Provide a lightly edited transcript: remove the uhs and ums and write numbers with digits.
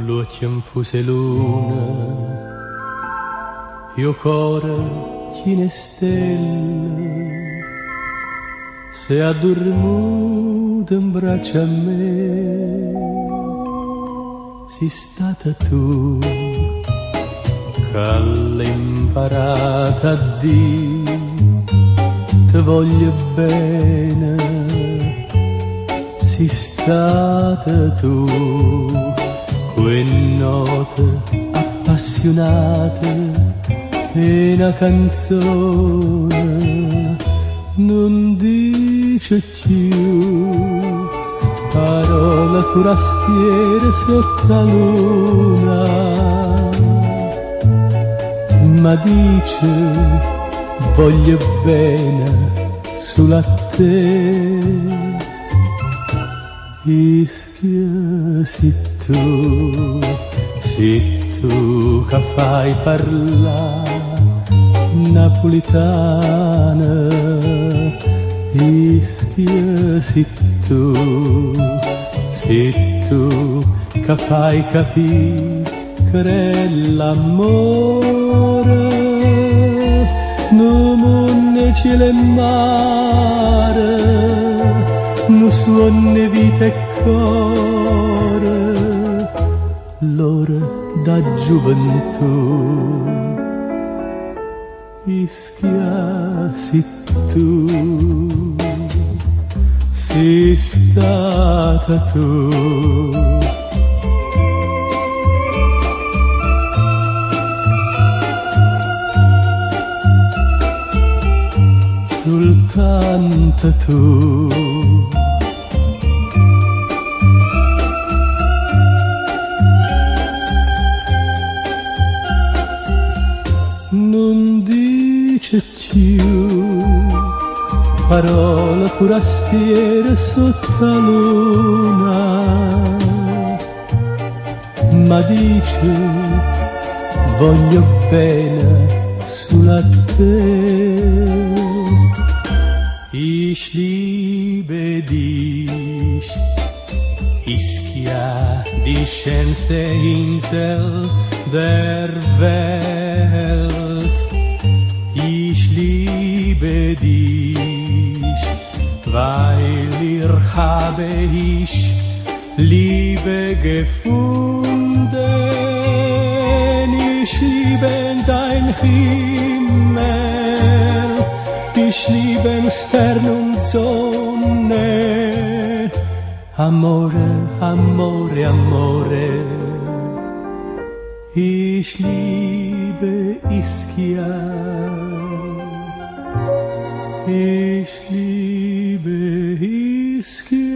l'occhio infuse luna, io cuore chine stelle, se addormuto in braccio a me, sei stata tu che l'hai imparata a dire ti voglio bene, sei stata tu quelle note appassionate e una canzone non dice più parole forastiere sotto la luna, ma dice voglio bene sulla te. Ischia sei tu che fai parlare napolitana. Ischia sei tu che fai capire che l'amore non è cielo e mare, non suona vita e cuore, l'ora da gioventù. Ischia sei stata tu. Soltanto tu. Non dice più parole forastiere sotto la luna, ma dice voglio bene sulla te. Ich liebe dich, Ischia, die schönste Insel der Welt. Ich liebe dich, weil habe ich Liebe gefunden. Ich liebe dein Himmel, ich liebe Sterne und Sonne. Amore, amore, amore. Ich liebe Ischia. Ich liebe Ischia.